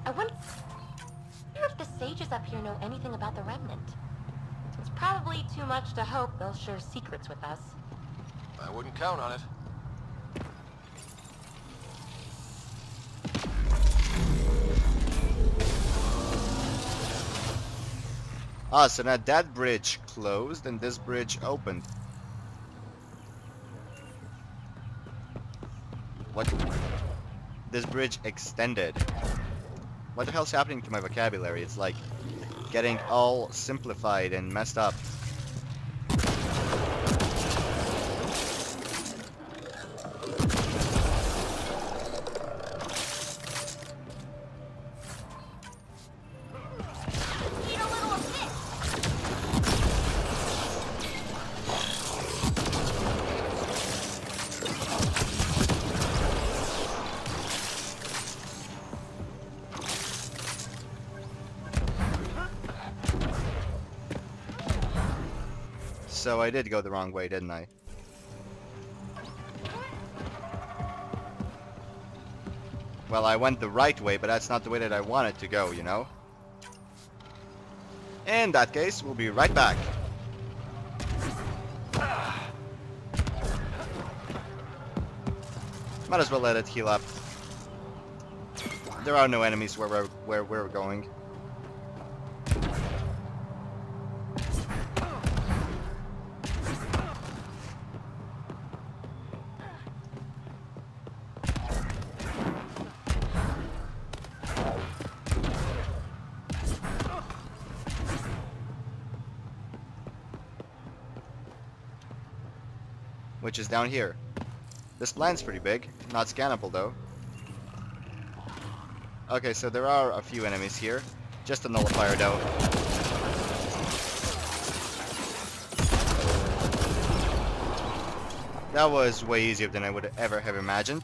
I wonder if the sages up here know anything about the remnant. It's probably too much to hope they'll share secrets with us. I wouldn't count on it. Ah, so now that bridge closed and this bridge opened. What? This bridge extended. What the hell's happening to my vocabulary? It's like getting all simplified and messed up. So I did go the wrong way, didn't I? Well, I went the right way, but that's not the way that I wanted to go, you know? In that case, we'll be right back. Might as well let it heal up. There are no enemies where we're going. Which is down here. This planet's pretty big, not scannable though. Okay, so there are a few enemies here. Just a nullifier though. That was way easier than I would ever have imagined.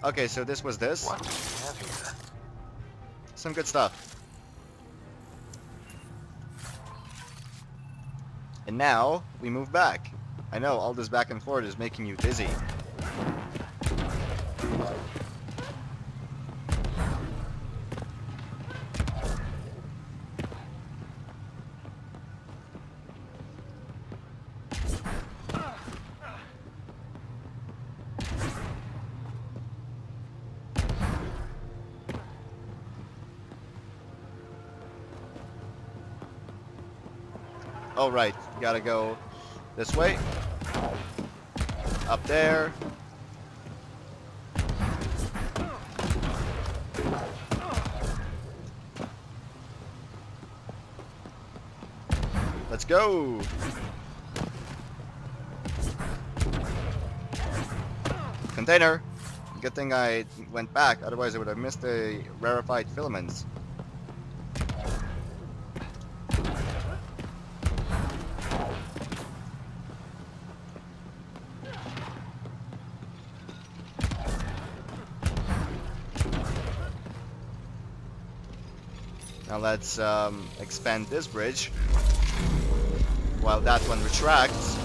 Okay, so this was this. What do we have here? Some good stuff. And now, we move back. I know, all this back and forth is making you dizzy. Oh right, you gotta go this way. Up there. Let's go. Container. Good thing I went back, otherwise I would have missed the rarefied filaments. Now let's expand this bridge while that one retracts.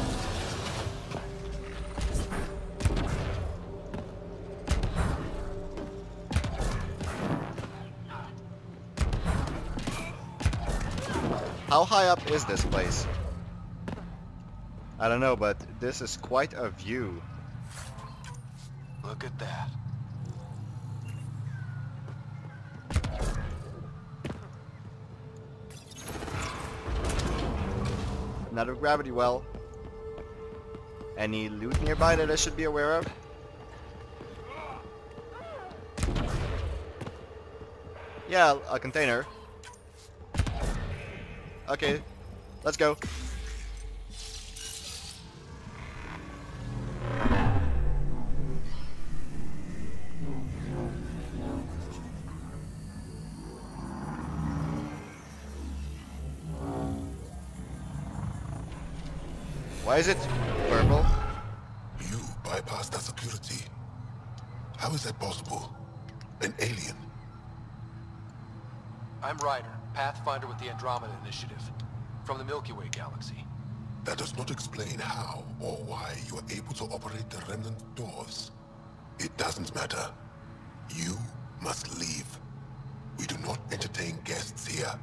How high up is this place? I don't know, but this is quite a view. Look at that. Another gravity well. Any loot nearby that I should be aware of? Yeah, a container. Okay, let's go. Why is it purple? You bypassed that security. How is that possible? An alien? I'm Ryder, Pathfinder with the Andromeda Initiative, from the Milky Way Galaxy. That does not explain how or why you are able to operate the remnant doors. It doesn't matter. You must leave. here.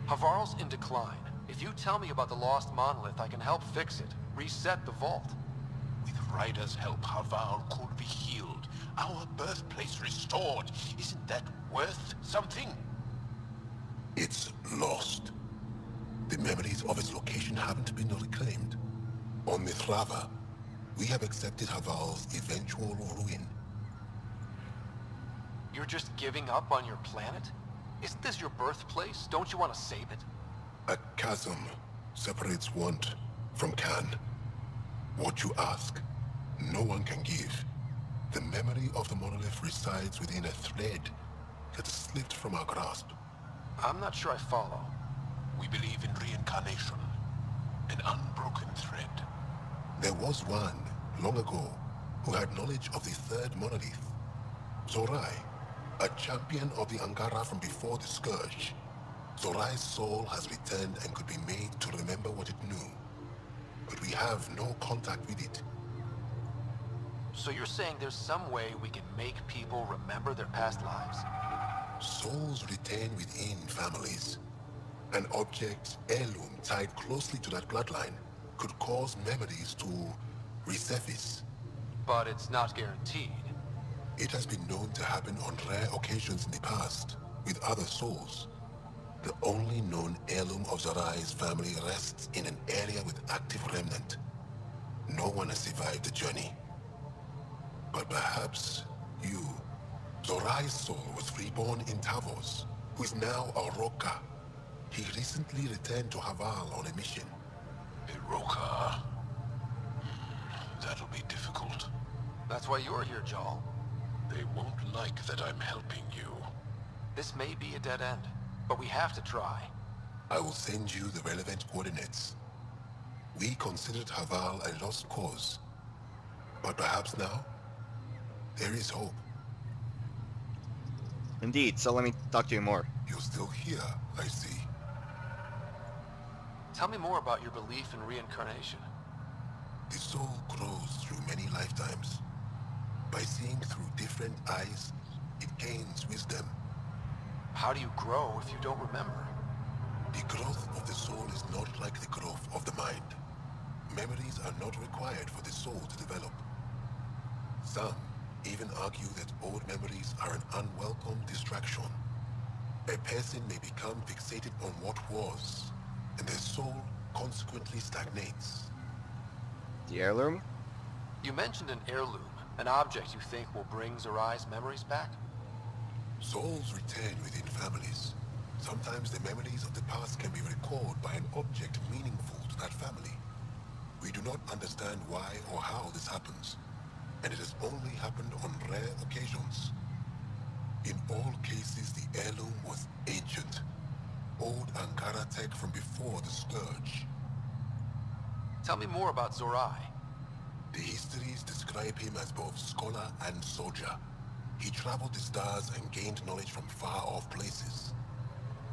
Havarl's in decline. If you tell me about the lost monolith, I can help fix it. Reset the vault. With Ryder's help, Havarl could be healed. Our birthplace restored. Isn't that worth something? It's lost. The memories of its location haven't been reclaimed. On Mithrava, we have accepted Havarl's eventual ruin. You're just giving up on your planet? Isn't this your birthplace? Don't you want to save it? A chasm separates want from can. What you ask, no one can give. The memory of the monolith resides within a thread that slipped from our grasp. I'm not sure I follow. We believe in reincarnation, an unbroken thread. There was one, long ago, who had knowledge of the third monolith. Zorai, a champion of the Angara from before the Scourge. Zorai's soul has returned and could be made to remember what it knew. But we have no contact with it. So you're saying there's some way we can make people remember their past lives? Souls retain within families. An object, heirloom, tied closely to that bloodline could cause memories to resurface. But it's not guaranteed. It has been known to happen on rare occasions in the past, with other souls. The only known heirloom of Zorai's family rests in an area with active remnant. No one has survived the journey. But perhaps you. Zorai's soul was reborn in Tavos, who is now a Roka. He recently returned to Havarl on a mission. A Roka? That'll be difficult. That's why you're here, Jarl. They won't like that I'm helping you. This may be a dead end, but we have to try. I will send you the relevant coordinates. We considered Havarl a lost cause. But perhaps now, there is hope. Indeed, so let me talk to you more. You're still here, I see. Tell me more about your belief in reincarnation. The soul grows through many lifetimes. By seeing through different eyes, it gains wisdom. How do you grow if you don't remember? The growth of the soul is not like the growth of the mind. Memories are not required for the soul to develop. Some even argue that old memories are an unwelcome distraction. A person may become fixated on what was, and their soul consequently stagnates. The heirloom? You mentioned an heirloom, an object you think will bring Zorai's memories back? Souls return within families. Sometimes the memories of the past can be recalled by an object meaningful to that family. We do not understand why or how this happens, and it has only happened on rare occasions. In all cases, the heirloom was ancient. Old Angara tech from before the Scourge. Tell me more about Zorai. The histories describe him as both scholar and soldier. He traveled the stars and gained knowledge from far-off places.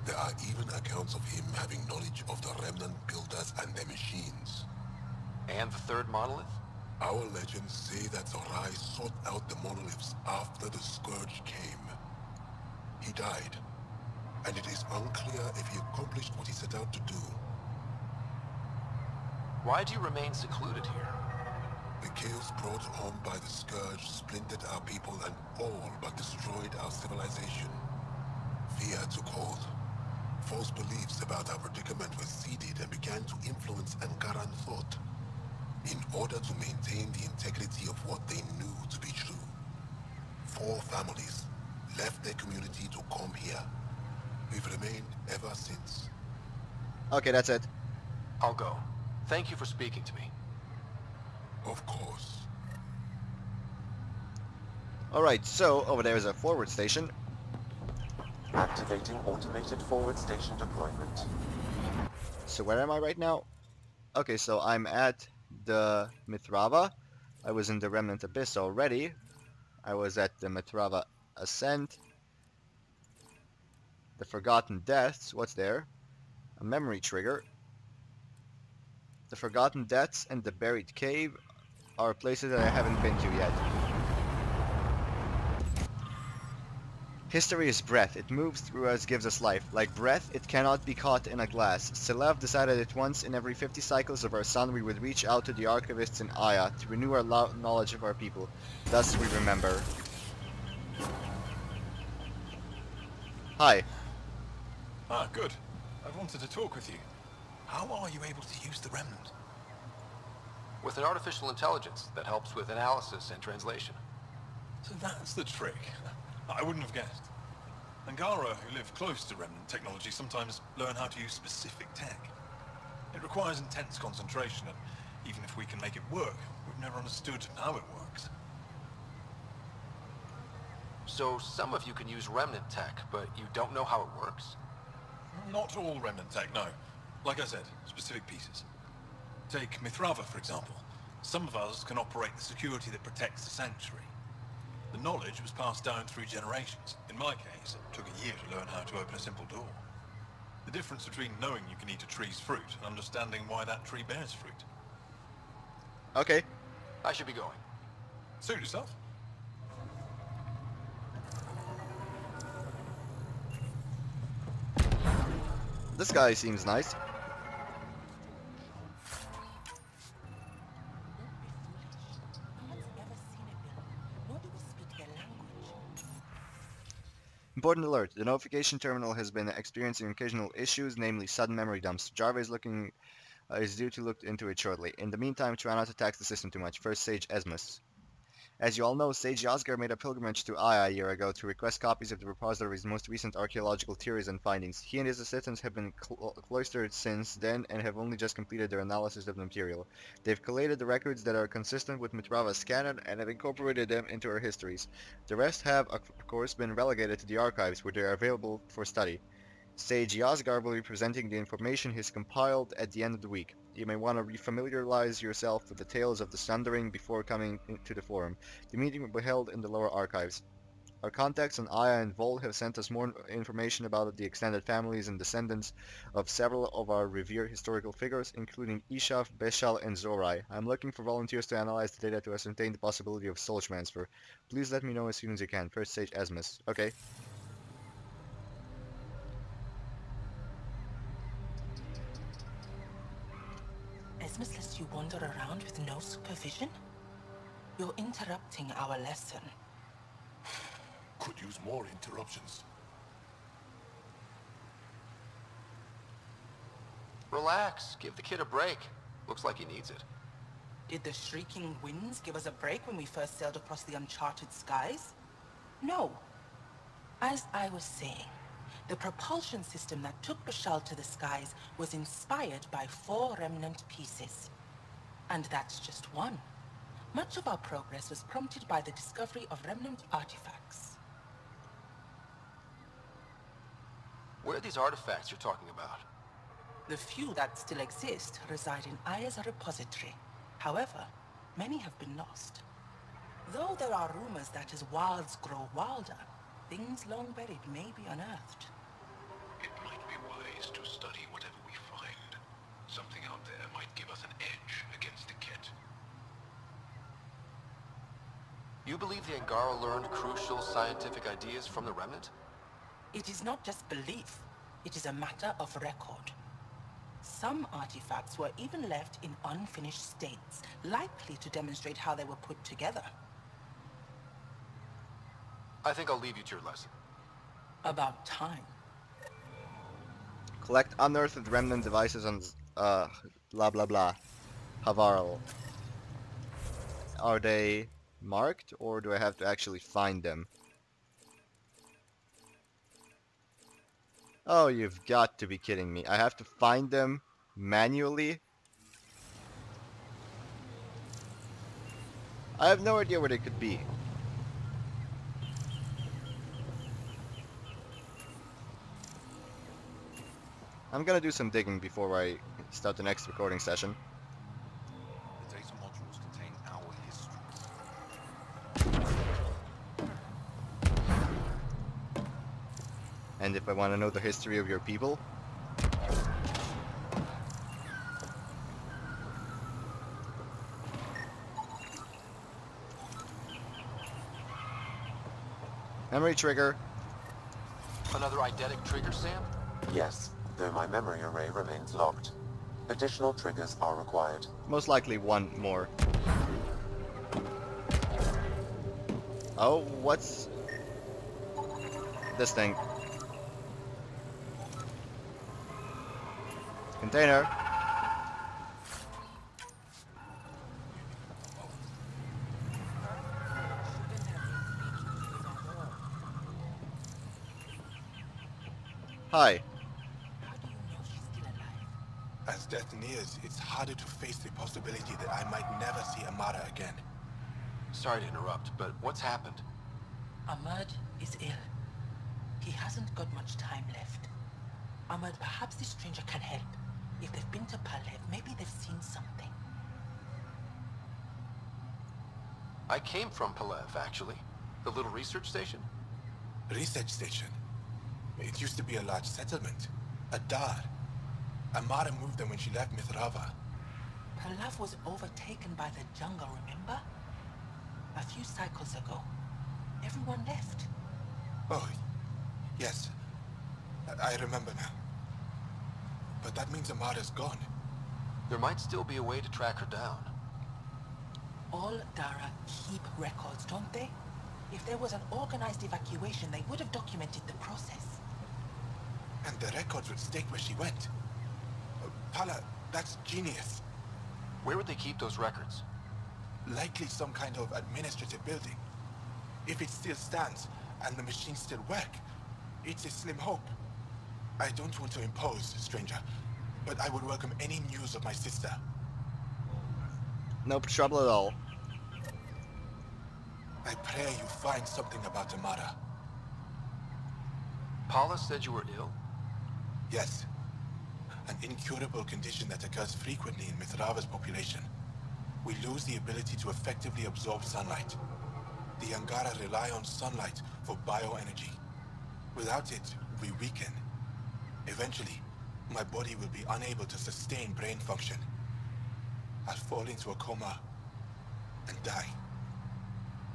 There are even accounts of him having knowledge of the remnant builders and their machines. And the third monolith? Our legends say that Zorai sought out the monoliths after the Scourge came. He died, and it is unclear if he accomplished what he set out to do. Why do you remain secluded here? The chaos brought on by the Scourge splintered our people and all but destroyed our civilization. Fear took hold. False beliefs about our predicament were seeded and began to influence Angaran thought, in order to maintain the integrity of what they knew to be true. 4 families left their community to come here. We've remained ever since. Okay, that's it. I'll go. Thank you for speaking to me. Of course. Alright, so over there is a forward station. Activating automated forward station deployment. So where am I right now? Okay, so I'm at the Mithrava. I was in the Remnant Abyss already. I was at the Mithrava Ascent. The Forgotten Deaths, what's there? A memory trigger. The Forgotten Deaths and the Buried Cave are places that I haven't been to yet. History is breath. It moves through us, gives us life. Like breath, it cannot be caught in a glass. Selev decided that once in every 50 cycles of our sun we would reach out to the archivists in Aya to renew our knowledge of our people. Thus we remember. Hi. Ah, good. I wanted to talk with you. How are you able to use the remnant? With an artificial intelligence that helps with analysis and translation. So that's the trick. I wouldn't have guessed. Angara, who live close to remnant technology, sometimes learn how to use specific tech. It requires intense concentration, and even if we can make it work, we've never understood how it works. So some of you can use remnant tech, but you don't know how it works? Not all remnant tech, no. Like I said, specific pieces. Take Mithrava, for example. Some of us can operate the security that protects the sanctuary. The knowledge was passed down through generations. In my case, it took a year to learn how to open a simple door. The difference between knowing you can eat a tree's fruit and understanding why that tree bears fruit. Okay. I should be going. Suit yourself. This guy seems nice. Important alert. The notification terminal has been experiencing occasional issues, namely sudden memory dumps. Java is due to look into it shortly. In the meantime, try not to tax the system too much. First Sage Esmus. As you all know, Sage Yasgar made a pilgrimage to Aya a year ago to request copies of the repository's most recent archaeological theories and findings. He and his assistants have been cloistered since then and have only just completed their analysis of the material. They've collated the records that are consistent with Mitrava's canon and have incorporated them into our histories. The rest have, of course, been relegated to the archives where they are available for study. Sage Yasgar will be presenting the information he's compiled at the end of the week. You may want to refamiliarize yourself with the tales of the Sundering before coming to the forum. The meeting will be held in the lower archives. Our contacts on Aya and Vol have sent us more information about the extended families and descendants of several of our revered historical figures, including Ishaf, Beshal, and Zorai. I'm looking for volunteers to analyze the data to ascertain the possibility of soul transfer. Please let me know as soon as you can. First Sage Esmus. Okay. Esmus lets you wander around with no supervision? You're interrupting our lesson. Could use more interruptions. Relax. Give the kid a break. Looks like he needs it. Did the shrieking winds give us a break when we first sailed across the uncharted skies? No. As I was saying, the propulsion system that took Bashal to the skies was inspired by 4 remnant pieces. And that's just one. Much of our progress was prompted by the discovery of remnant artifacts. Where are these artifacts you're talking about? The few that still exist reside in Aya's repository. However, many have been lost. Though there are rumors that as wilds grow wilder, things long buried may be unearthed. It might be wise to study whatever we find. Something out there might give us an edge against the kit. You believe the Angara learned crucial scientific ideas from the remnant? It is not just belief, it is a matter of record. Some artifacts were even left in unfinished states, likely to demonstrate how they were put together. I think I'll leave you to your lesson. About time. Collect unearthed remnant devices on blah blah blah. Havarl. Are they marked or do I have to actually find them? Oh, you've got to be kidding me. I have to find them manually? I have no idea where they could be. I'm gonna do some digging before I start the next recording session. The data modules contain our history. And if I want to know the history of your people, memory trigger. Another eidetic trigger, Sam? Yes, though my memory array remains locked. Additional triggers are required. Most likely one more. Oh, what's this thing? Container. Hi. How do you know she's still alive? As death nears, it's harder to face the possibility that I might never see Amara again. Sorry to interrupt, but what's happened? Ahmad is ill. He hasn't got much time left. Ahmad, perhaps this stranger can help. If they've been to Palev, maybe they've seen something. I came from Palev, actually. The little research station? Research station. It used to be a large settlement. A dar. Amara moved them when she left Mithrava. Palev was overtaken by the jungle, remember? A few cycles ago. Everyone left. Oh, yes. I remember now. But that means Amara's gone. There might still be a way to track her down. All Dara keep records, don't they? If there was an organized evacuation, they would have documented the process. And the records would state where she went. Pala, that's genius. Where would they keep those records? Likely some kind of administrative building. If it still stands, and the machines still work, it's a slim hope. I don't want to impose, stranger, but I would welcome any news of my sister. No trouble at all. I pray you find something about Amara. Paula said you were ill? Yes. An incurable condition that occurs frequently in Mithrava's population. We lose the ability to effectively absorb sunlight. The Angara rely on sunlight for bioenergy. Without it, we weaken. Eventually, my body will be unable to sustain brain function. I'll fall into a coma and die.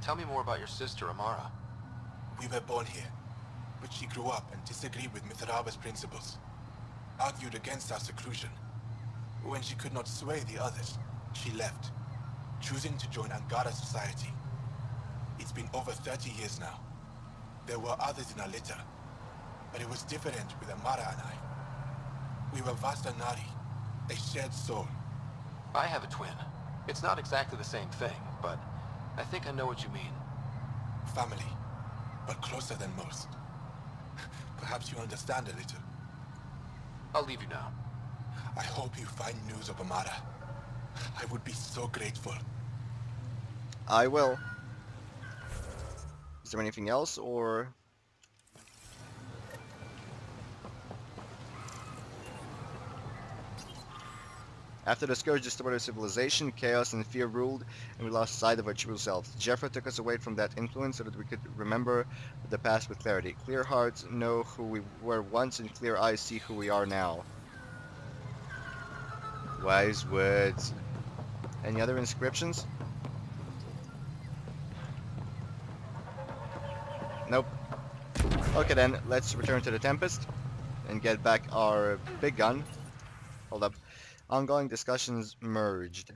Tell me more about your sister, Amara. We were born here, but she grew up and disagreed with Mithrava's principles. Argued against our seclusion. When she could not sway the others, she left, choosing to join Angara society. It's been over 30 years now. There were others in our litter, but it was different with Amara and I. We were Vastanari, a shared soul. I have a twin. It's not exactly the same thing, but I think I know what you mean. Family, but closer than most. Perhaps you understand a little. I'll leave you now. I hope you find news of Amara. I would be so grateful. I will. Is there anything else, or... After the Scourge destroyed our civilization, chaos and fear ruled, and we lost sight of our true selves. Jeffra took us away from that influence so that we could remember the past with clarity. Clear hearts know who we were once, and clear eyes see who we are now. Wise words. Any other inscriptions? Nope. Okay then, let's return to the Tempest and get back our big gun. Hold up. Ongoing discussions merged.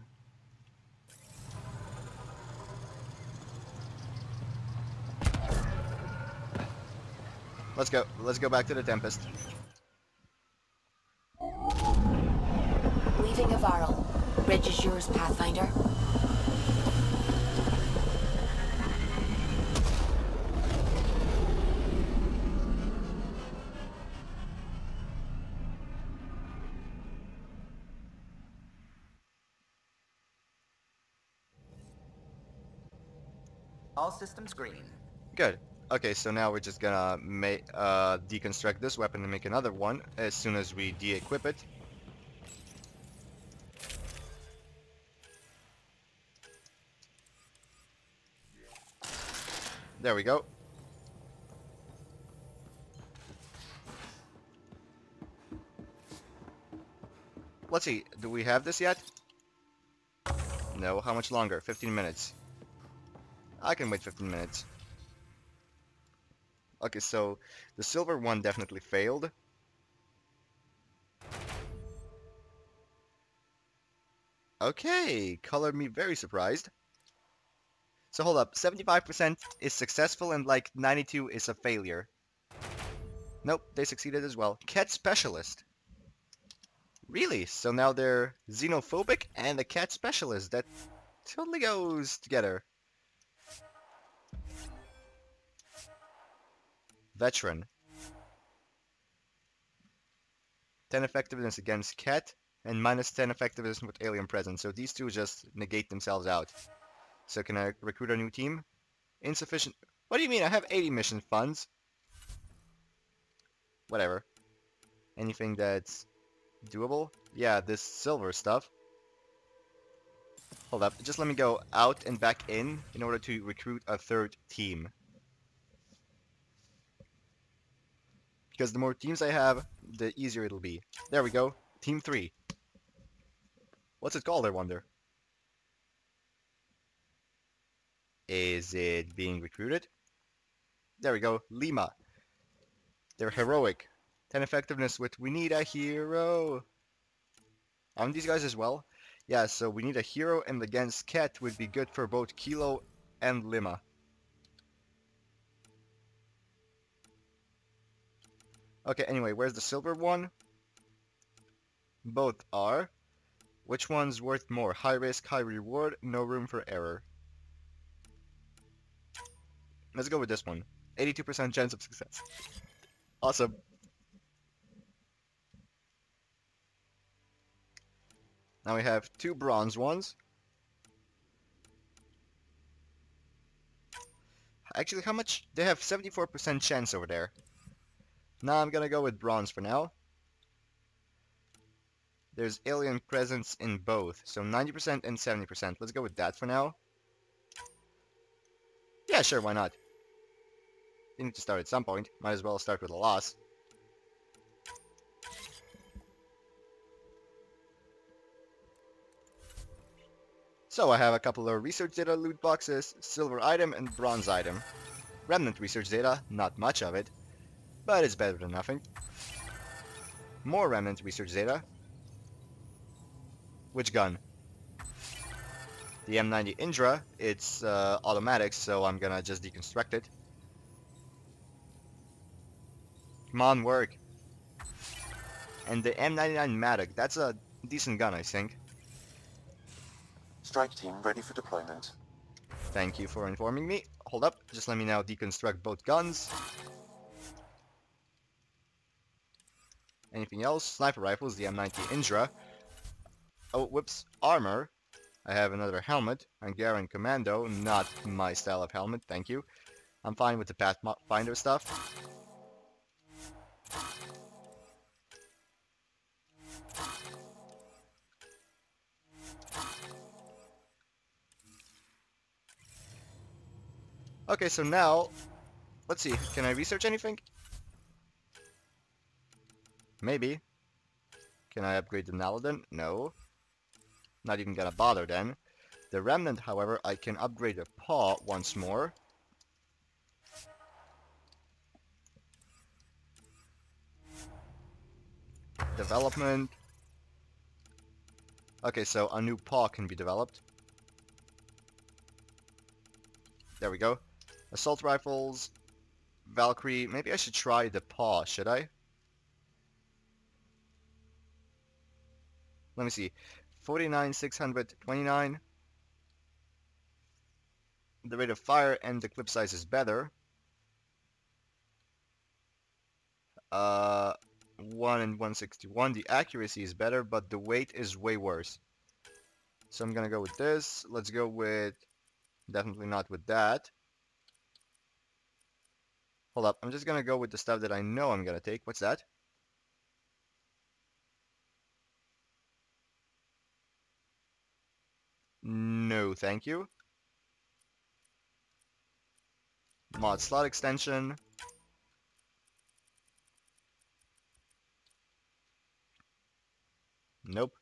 Let's go. Let's go back to the Tempest. Leaving Avaril. Bridge is yours, Pathfinder. All systems green. Good. Okay, so now we're just gonna deconstruct this weapon and make another one as soon as we de-equip it. There we go. Let's see, do we have this yet? No, how much longer? 15 minutes. I can wait 15 minutes. Okay, so the silver one definitely failed. Okay, colored me very surprised. So hold up, 75% is successful and like 92 is a failure. Nope, they succeeded as well. Cat specialist. Really? So now they're xenophobic and a cat specialist. That totally goes together. Veteran. 10 effectiveness against cat and minus 10 effectiveness with alien presence. So these two just negate themselves out. So can I recruit a new team? Insufficient. What do you mean? I have 80 mission funds. Whatever. Anything that's doable? Yeah, this silver stuff. Hold up. Just let me go out and back in order to recruit a third team. Because the more teams I have, the easier it'll be. There we go. Team 3. What's it called, I wonder? Is it being recruited? There we go. Lima. They're heroic. 10 effectiveness with we need a hero. Aren't these guys as well? Yeah, so we need a hero and against Cat would be good for both Kilo and Lima. Okay, anyway, where's the silver one? Both are. Which one's worth more? High risk, high reward, no room for error. Let's go with this one. 82% chance of success. Awesome. Now we have 2 bronze ones. Actually, how much? They have 74% chance over there. Now I'm gonna go with bronze for now. There's alien presence in both, so 90% and 70%. Let's go with that for now. Yeah, sure, why not? You need to start at some point. Might as well start with a loss. So I have a couple of research data loot boxes, silver item and bronze item. Remnant research data, not much of it, but it's better than nothing. More remnant research data. Which gun? The M90 Indra. It's automatic, so I'm gonna just deconstruct it. Come on, work. And the M99 Matic. That's a decent gun, I think. Strike team ready for deployment. Thank you for informing me. Hold up, just let me now deconstruct both guns. Anything else? Sniper rifles, the M90 Indra. Oh, whoops, armor. I have another helmet, Angara and Commando, not my style of helmet, thank you. I'm fine with the Pathfinder stuff. Okay, so now, let's see, can I research anything? Maybe. Can I upgrade the Naladin? No. Not even gonna bother then. The Remnant, however, I can upgrade the Paw once more. Development. Okay, so a new Paw can be developed. There we go. Assault rifles. Valkyrie. Maybe I should try the Paw, should I? Let me see. 49,629. The rate of fire and the clip size is better. 1 and 161. The accuracy is better, but the weight is way worse. So I'm gonna go with this. Let's go with... Definitely not with that. Hold up. I'm just gonna go with the stuff that I know I'm gonna take. What's that? No, thank you. Mod slot extension. Nope.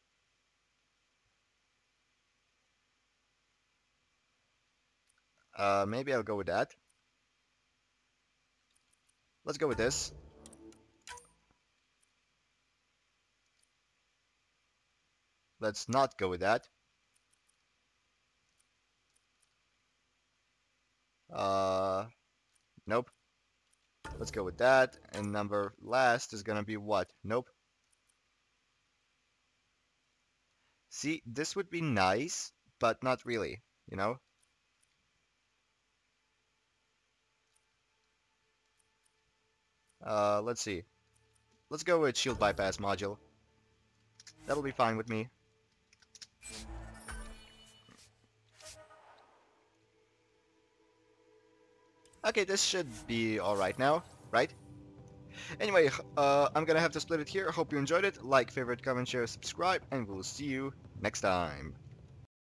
Maybe I'll go with that. Let's go with this. Let's not go with that. Nope. Let's go with that. And number last is gonna be what? Nope. See, this would be nice, but not really, you know? Let's see. Let's go with shield bypass module. That'll be fine with me. Okay, this should be alright now, right? Anyway, I'm gonna have to split it here. Hope you enjoyed it. Like, favorite, comment, share, subscribe, and we'll see you next time.